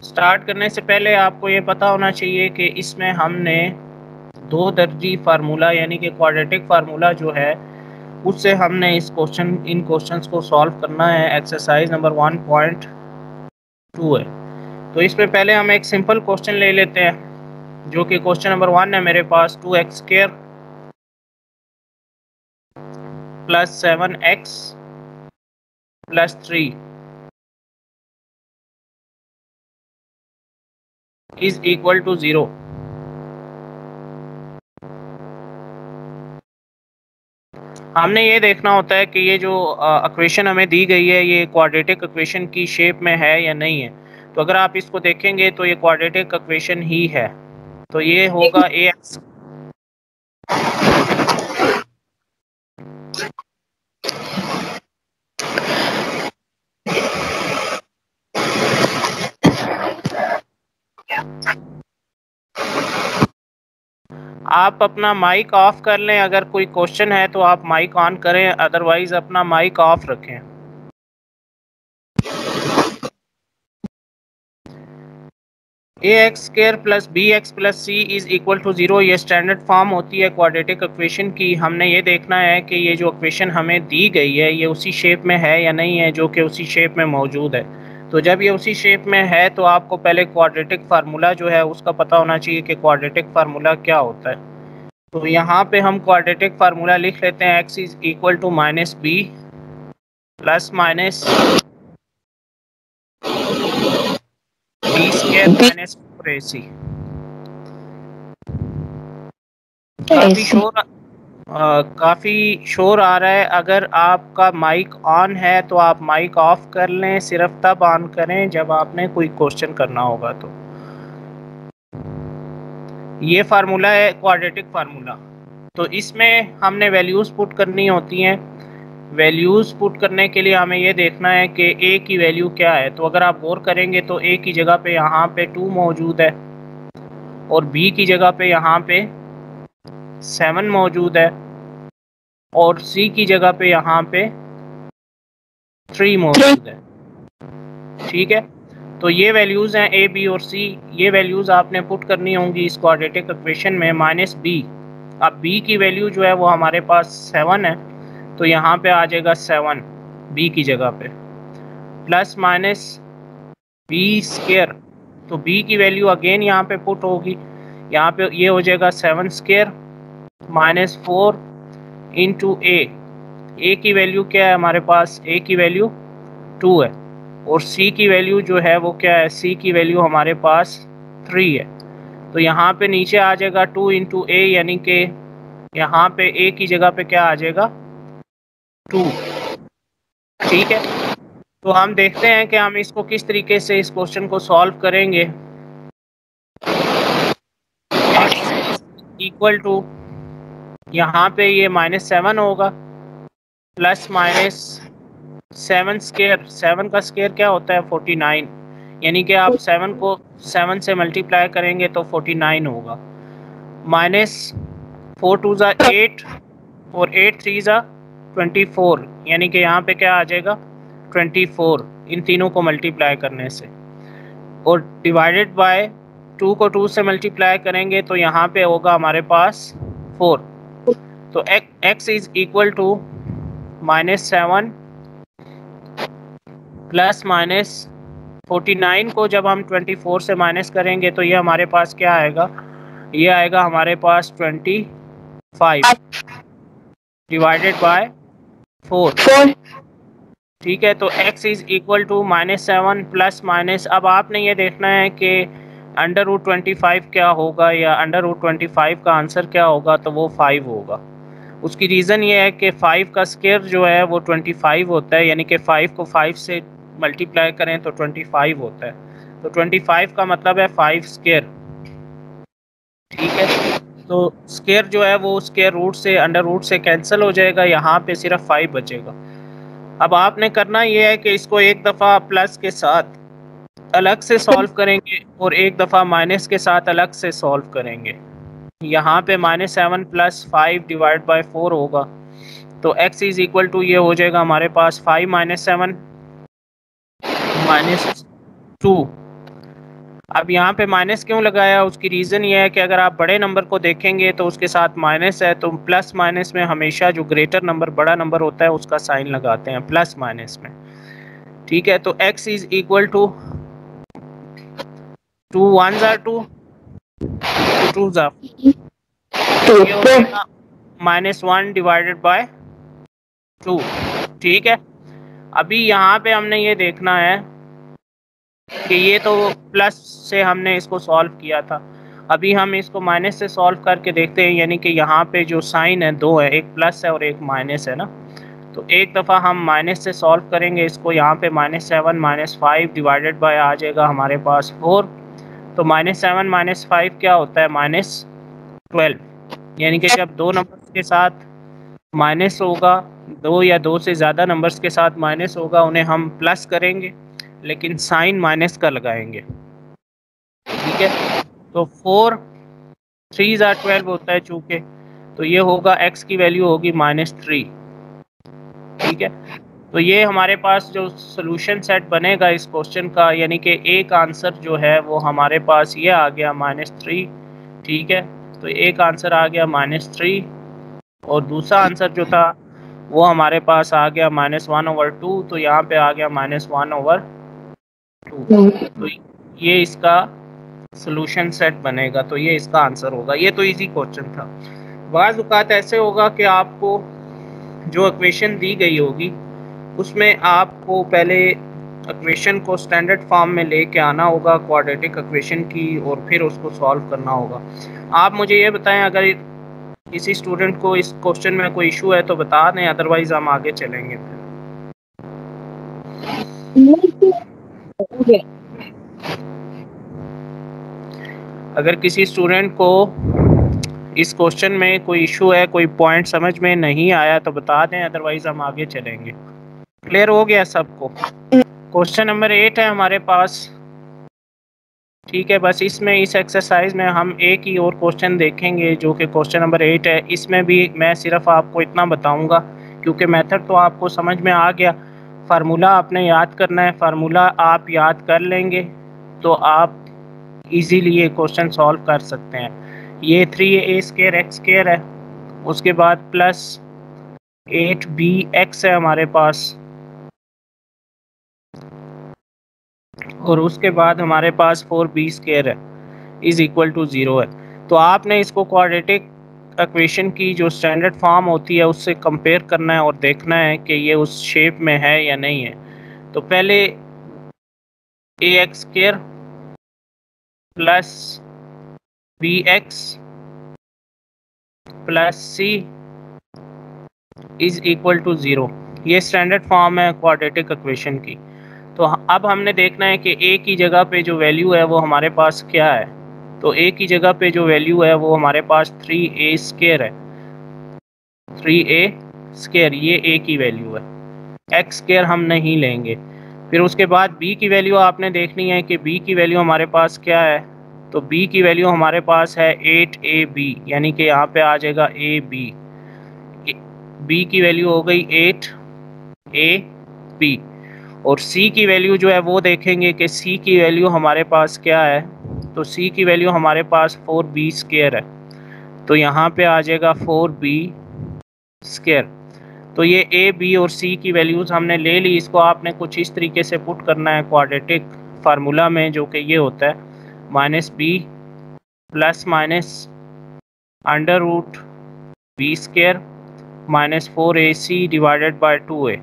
Start करने से पहले आपको ये पता होना चाहिए कि इसमें हमने दो दर्जी फार्मूला यानी कि क्वाड्रेटिक फार्मूला जो है उससे हमने इन क्वेश्चंस को सॉल्व करना है। एक्सरसाइज नंबर 1.2 है। तो इसमें पहले हम एक सिंपल क्वेश्चन ले लेते हैं जो कि क्वेश्चन नंबर 1 है मेरे पास। 2x² + 7x + 3 = 0। हमने ये देखना होता है कि ये जो इक्वेशन हमें दी गई है ये क्वाड्रेटिक इक्वेशन की शेप में है या नहीं है। तो अगर आप इसको देखेंगे तो ये क्वाड्रेटिक इक्वेशन ही है। तो ये होगा ax। आप अपना माइक ऑफ कर लें, अगर कोई क्वेश्चन है तो आप माइक ऑन करें, अदरवाइज अपना माइक ऑफ रखें। ax² + bx + c = 0 ये स्टैंडर्ड फॉर्म होती है क्वाड्रेटिक इक्वेशन की। हमने ये देखना है कि ये जो इक्वेशन हमें दी गई है ये उसी शेप में है या नहीं है जो कि उसी शेप में मौजूद है। तो जब ये उसी शेप में है तो आपको पहले क्वाड्रेटिक फार्मूला जो है उसका पता होना चाहिए कि क्वाड्रेटिक फार्मूला क्या होता है। तो यहाँ पे हम क्वाड्रेटिक फार्मूला लिख लेते हैं। x = -b + -b² - 4ac। काफ़ी शोर आ रहा है। अगर आपका माइक ऑन है तो आप माइक ऑफ कर लें, सिर्फ तब ऑन करें जब आपने कोई क्वेश्चन करना होगा। तो ये फार्मूला है क्वाड्रेटिक फार्मूला। तो इसमें हमने वैल्यूज़ पुट करनी होती हैं। वैल्यूज़ पुट करने के लिए हमें ये देखना है कि a की वैल्यू क्या है। तो अगर आप गौर करेंगे तो a की जगह पे यहाँ पे 2 मौजूद है और b की जगह पे यहाँ पे 7 मौजूद है और c की जगह पे यहाँ पे 3 मौजूद है। ठीक है, तो ये वैल्यूज़ हैं a, b और c। ये वैल्यूज़ आपने पुट करनी होंगी इस क्वाड्रेटिक इक्वेशन में -b। अब b की वैल्यू जो है वो हमारे पास 7 है, तो यहाँ पे आ जाएगा 7 b की जगह पे, +-b²। तो b की वैल्यू अगेन यहाँ पे पुट होगी, यहाँ पे ये हो जाएगा 7² -4 इंटू a की वैल्यू क्या है हमारे पास, a की वैल्यू 2 है और c की वैल्यू जो है वो क्या है, c की वैल्यू हमारे पास 3 है। तो यहाँ पे नीचे आ जाएगा 2 इंटू a, यानी कि यहाँ पे a की जगह पे क्या आ जाएगा 2। ठीक है, तो हम देखते हैं कि हम इसको किस तरीके से इस क्वेश्चन को सॉल्व करेंगे। x = यहाँ पे ये -7 होगा +-7²। 7 का स्क्वायर क्या होता है 49, यानी कि आप 7 को 7 से मल्टीप्लाई करेंगे तो 49 होगा। -4 × 2 = 8 और 8 × 3 = 24, यानी कि यहाँ पे क्या आ जाएगा 24 इन तीनों को मल्टीप्लाई करने से, और डिवाइडेड बाय 2 को 2 से मल्टीप्लाई करेंगे तो यहाँ पे होगा हमारे पास 4। तो x = -7 +-49 को जब हम 24 से माइनस करेंगे तो ये हमारे पास क्या आएगा, ये आएगा हमारे पास 25 डिवाइडेड बाय 4। ठीक है, तो x = -7 +- अब आपने ये देखना है कि √25 क्या होगा या √25 का आंसर क्या होगा, तो वो 5 होगा। उसकी रीज़न ये है कि 5 का स्क्वायर जो है वो 25 होता है, यानी कि 5 को 5 से मल्टीप्लाई करें तो 25 होता है। तो 25 का मतलब है 5²। ठीक है, तो स्क्वायर जो है वो स्क्वायर रूट से अंडर रूट से कैंसिल हो जाएगा, यहाँ पे सिर्फ 5 बचेगा। अब आपने करना ये है कि इसको एक दफ़ा प्लस के साथ अलग से सॉल्व करेंगे और एक दफ़ा माइनस के साथ अलग से सॉल्व करेंगे। यहाँ पे -7 + 5 डिवाइड बाय 4 होगा, तो x = ये हो जाएगा हमारे पास 5 - 7 -2। अब यहाँ पे माइनस क्यों लगाया, उसकी रीज़न ये है कि अगर आप बड़े नंबर को देखेंगे तो उसके साथ माइनस है, तो प्लस माइनस में हमेशा जो ग्रेटर नंबर बड़ा नंबर होता है उसका साइन लगाते हैं प्लस माइनस में। ठीक है, तो x is equal to 2 1s are 2 2 2s are -1 divided by 2। ठीक है, अभी यहाँ पे हमने ये देखना है कि ये तो प्लस से हमने इसको सॉल्व किया था, अभी हम इसको माइनस से सॉल्व करके देखते हैं, यानी कि यहाँ पे जो साइन है दो है, एक प्लस है और एक माइनस है ना। तो एक दफ़ा हम माइनस से सॉल्व करेंगे इसको, यहाँ पे -7 -5 डिवाइडेड बाय आ जाएगा हमारे पास 4। तो -7 -5 क्या होता है, -12, यानी कि जब दो नंबर्स के साथ माइनस होगा, दो या दो से ज़्यादा नंबर्स के साथ माइनस होगा, उन्हें हम प्लस करेंगे लेकिन साइन माइनस का लगाएंगे। ठीक है, तो 4 3s are 12 होता है चूँकि, तो ये होगा x की वैल्यू होगी -3। ठीक है, तो ये हमारे पास जो सोल्यूशन सेट बनेगा इस क्वेश्चन का, यानी कि एक आंसर जो है वो हमारे पास ये आ गया -3। ठीक है, तो एक आंसर आ गया -3 और दूसरा आंसर जो था वो हमारे पास आ गया -1/2, तो यहाँ पे आ गया -1/2। तो ये इसका सोल्यूशन सेट बनेगा, तो ये इसका आंसर होगा। ये तो इजी क्वेश्चन था। बाज़ औक़ात ऐसे होगा कि आपको जो इक्वेशन दी गई होगी उसमें आपको पहले इक्वेशन को स्टैंडर्ड फॉर्म में लेके आना होगा, क्वाड्रेटिक इक्वेशन की, और फिर उसको सॉल्व करना होगा। आप मुझे ये बताएं, अगर किसी स्टूडेंट को इस क्वेश्चन में कोई इशू है तो बता दें, अदरवाइज हम आगे चलेंगे। अगर किसी स्टूडेंट को इस क्वेश्चन में कोई इशू है, कोई पॉइंट समझ में नहीं आया तो बता दें, अदरवाइज हम आगे चलेंगे। क्लियर हो गया सबको? क्वेश्चन नंबर 8 है हमारे पास। ठीक है, बस इसमें इस एक्सरसाइज में हम एक ही और क्वेश्चन देखेंगे जो कि क्वेश्चन नंबर 8 है। इसमें भी मैं सिर्फ आपको इतना बताऊंगा क्योंकि मेथड तो आपको समझ में आ गया, फार्मूला आपने याद करना है। फार्मूला आप याद कर लेंगे तो आप इजीली ये क्वेश्चन सॉल्व कर सकते हैं। ये 3a² x² है, उसके बाद प्लस 8bx है हमारे पास, और उसके बाद हमारे पास 4b² है इज़ इक्वल टू 0 है। तो आपने इसको क्वाड्रेटिक इक्वेशन की जो स्टैंडर्ड फॉर्म होती है उससे कंपेयर करना है और देखना है कि ये उस शेप में है या नहीं है। तो पहले ax² plus bx plus c is equal to 0, ये स्टैंडर्ड फॉर्म है क्वाड्रेटिक इक्वेशन की। तो अब हमने देखना है कि a की जगह पे जो वैल्यू है वो हमारे पास क्या है। तो a की जगह पे जो वैल्यू है वो हमारे पास 3a² है, 3a², ये a की वैल्यू है, x² हम नहीं लेंगे। फिर उसके बाद b की वैल्यू आपने देखनी है कि b की वैल्यू हमारे पास क्या है। तो b की वैल्यू हमारे पास है 8ab, यानी कि यहाँ पे आ जाएगा ab, b की वैल्यू हो गई 8ab। और c की वैल्यू जो है वो देखेंगे कि c की वैल्यू हमारे पास क्या है। तो c की वैल्यू हमारे पास 4b² है, तो यहाँ पे आ जाएगा 4b²। तो ये a, b और c की वैल्यूज़ हमने ले ली। इसको आपने कुछ इस तरीके से पुट करना है क्वाड्रेटिक फार्मूला में, जो कि ये होता है -b plus minus √b² -4ac divided by 2a।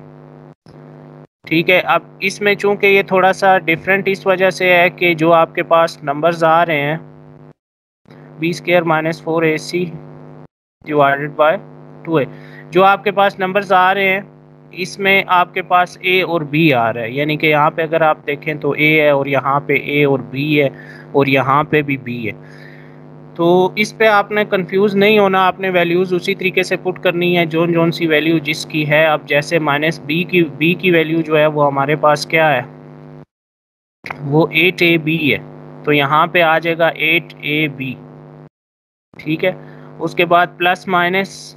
ठीक है, अब इसमें चूंकि ये थोड़ा सा डिफरेंट इस वजह से है कि जो आपके पास नंबर्स आ रहे हैं b² -4ac divided by 2a, जो आपके पास नंबर्स आ रहे हैं इसमें आपके पास a और b आ रहा है, यानी कि यहाँ पे अगर आप देखें तो a है और यहाँ पे a और b है और यहाँ पे भी b है। तो इस पे आपने कंफ्यूज नहीं होना, आपने वैल्यूज़ उसी तरीके से पुट करनी है जोन सी वैल्यू जिसकी है। अब जैसे b की वैल्यू जो है वो हमारे पास क्या है, वो 8ab है, तो यहाँ पे आ जाएगा 8ab। ठीक है, उसके बाद प्लस माइनस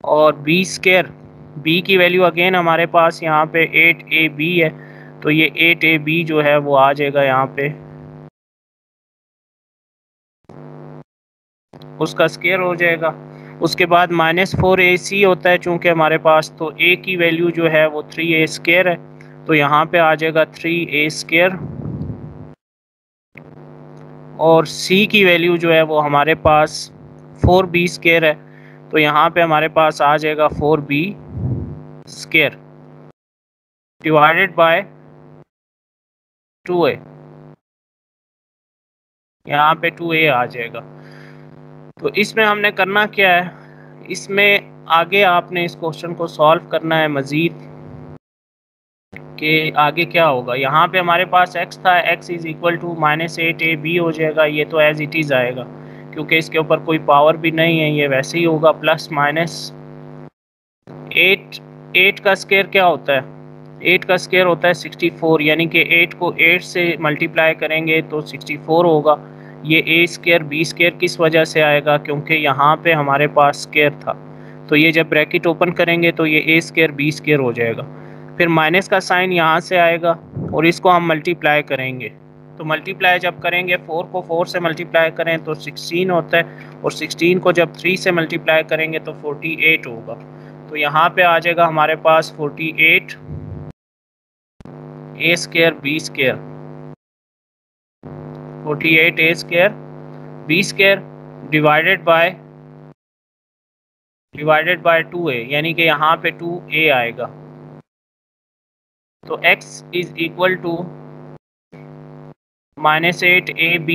और b² b की वैल्यू अगेन हमारे पास यहाँ पे 8ab है, तो ये 8ab जो है वो आ जाएगा यहाँ पे, उसका स्क्वायर हो जाएगा। उसके बाद -4ac होता है चूंकि हमारे पास, तो a की वैल्यू जो है वो 3a स्क्वायर है, तो यहाँ पे आ जाएगा 3a स्क्वायर। और c की वैल्यू जो है वो हमारे पास 4b स्क्वायर है, तो यहाँ पे हमारे पास आ जाएगा 4b square divided by 2a, यहाँ पे 2a आ जाएगा। तो इसमें हमने करना क्या है, इसमें आगे आपने इस क्वेश्चन को सॉल्व करना है मज़ीद कि आगे क्या होगा। यहाँ पे हमारे पास x था, x is equal to -8ab हो जाएगा, ये तो एज इट इज़ आएगा क्योंकि इसके ऊपर कोई पावर भी नहीं है, ये वैसे ही होगा। प्लस माइनस 8 का स्क्वायर क्या होता है, 8 का स्क्वायर होता है 64, यानी कि 8 को 8 से मल्टीप्लाई करेंगे तो 64 होगा। ये a स्क्वायर b स्क्वायर किस वजह से आएगा, क्योंकि यहाँ पे हमारे पास स्क्वायर था, तो ये जब ब्रैकेट ओपन करेंगे तो ये a स्क्वायर b स्क्वायर हो जाएगा। फिर माइनस का साइन यहाँ से आएगा और इसको हम मल्टीप्लाई करेंगे, तो मल्टीप्लाई जब करेंगे 4 को 4 से मल्टीप्लाई करें तो 16 होता है, और 16 को जब 3 से मल्टीप्लाई करेंगे तो 48 होगा। तो यहाँ पे आ जाएगा हमारे पास 48 a square b square, 48 a square b square divided by 2a, यानी कि यहाँ पे 2a आएगा। तो x is equal to -8ab,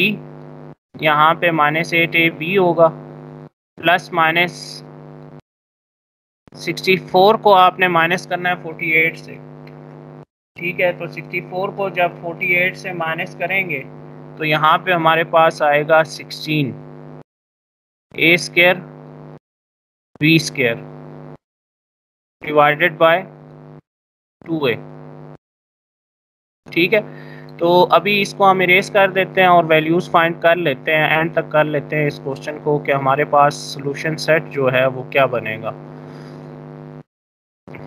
यहाँ पे -8ab होगा, प्लस माइनस 64 को आपने माइनस करना है 48 से, ठीक है। तो 64 को जब 48 से माइनस करेंगे तो यहाँ पे हमारे पास आएगा 16 a square b square divided by 2a, ठीक है। तो अभी इसको हम इरेज कर देते हैं और वैल्यूज़ फाइंड कर लेते हैं, एंड तक कर लेते हैं इस क्वेश्चन को कि हमारे पास सॉल्यूशन सेट जो है वो क्या बनेगा।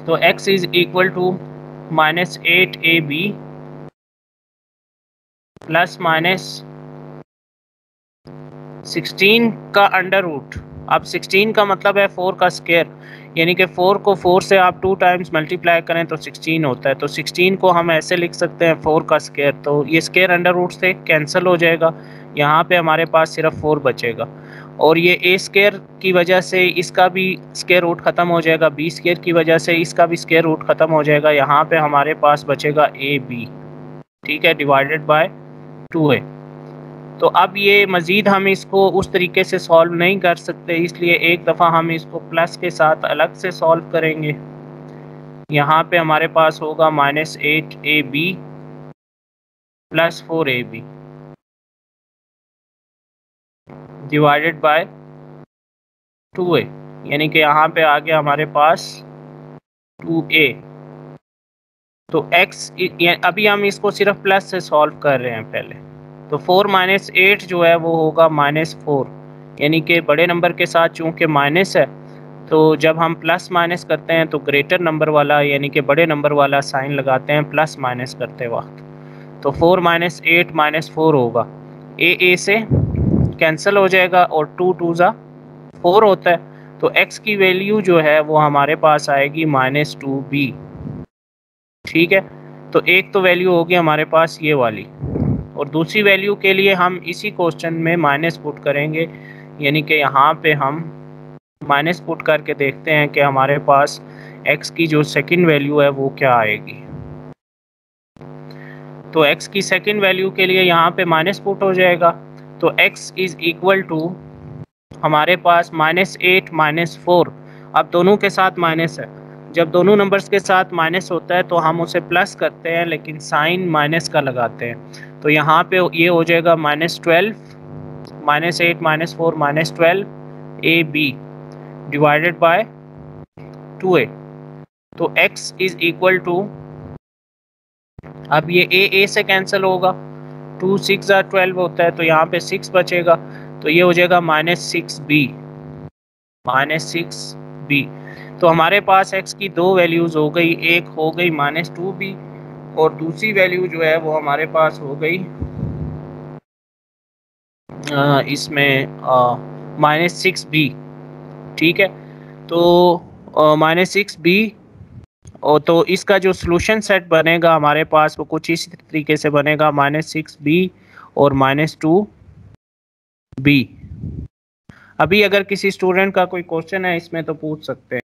तो x is equal to -8ab plus minus 16 का अंडर रूट। अब 16 का मतलब है 4 का स्क्वायर, यानी कि 4 को 4 से आप 2 टाइम्स मल्टीप्लाई करें तो 16 होता है। तो 16 को हम ऐसे लिख सकते हैं 4 का स्क्वायर, तो ये स्क्वायर अंडर रूट से कैंसिल हो जाएगा, यहाँ पे हमारे पास सिर्फ 4 बचेगा। और ये a स्क्वायर की वजह से इसका भी स्क्वायर रूट ख़त्म हो जाएगा, b स्क्वायर की वजह से इसका भी स्क्वायर रूट ख़त्म हो जाएगा, यहाँ पे हमारे पास बचेगा ab, ठीक है, डिवाइडेड बाय 2a। तो अब ये मज़ीद हम इसको उस तरीके से सॉल्व नहीं कर सकते, इसलिए एक दफ़ा हम इसको प्लस के साथ अलग से सॉल्व करेंगे। यहाँ पे हमारे पास होगा -8ab plus 4ab divided by 2a, यानी कि यहाँ पे आ गया हमारे पास 2a। तो x, अभी हम इसको सिर्फ प्लस से सॉल्व कर रहे हैं पहले, तो 4 - 8 जो है वो होगा -4, यानी कि बड़े नंबर के साथ चूँकि माइनस है तो जब हम प्लस माइनस करते हैं तो ग्रेटर नंबर वाला यानी कि बड़े नंबर वाला साइन लगाते हैं प्लस माइनस करते वक्त। तो 4 - 8 -4 होगा, a से कैंसिल हो जाएगा और 2 2 ज़ा 4 होता है। तो x की वैल्यू जो है वो हमारे पास आएगी -2b, ठीक है। तो एक तो वैल्यू होगी हमारे पास ये वाली, और दूसरी वैल्यू के लिए हम इसी क्वेश्चन में माइनस पुट करेंगे, यानी कि यहाँ पे हम माइनस पुट करके देखते हैं कि हमारे पास x की जो सेकंड वैल्यू है वो क्या आएगी। तो x की सेकंड वैल्यू के लिए यहाँ पे माइनस पुट हो जाएगा, तो x इज इक्वल टू हमारे पास -8 -4, अब दोनों के साथ माइनस है, जब दोनों नंबर्स के साथ माइनस होता है तो हम उसे प्लस करते हैं लेकिन साइन माइनस का लगाते हैं। तो यहाँ पे ये हो जाएगा -12 -8 -4 -12 ab डिवाइडेड बाय 2a। तो x इज इक्वल टू, अब ये a से कैंसिल होगा, 2 6 12 होता है, तो यहाँ पे 6 बचेगा, तो ये हो जाएगा -6b -6b। तो हमारे पास x की दो वैल्यूज़ हो गई, एक हो गई -2b और दूसरी वैल्यू जो है वो हमारे पास हो गई इसमें -6b। ठीक है, तो -6b, और तो इसका जो सॉल्यूशन सेट बनेगा हमारे पास वो कुछ इस तरीके से बनेगा, -6b और -2b। अभी अगर किसी स्टूडेंट का कोई क्वेश्चन है इसमें तो पूछ सकते हैं।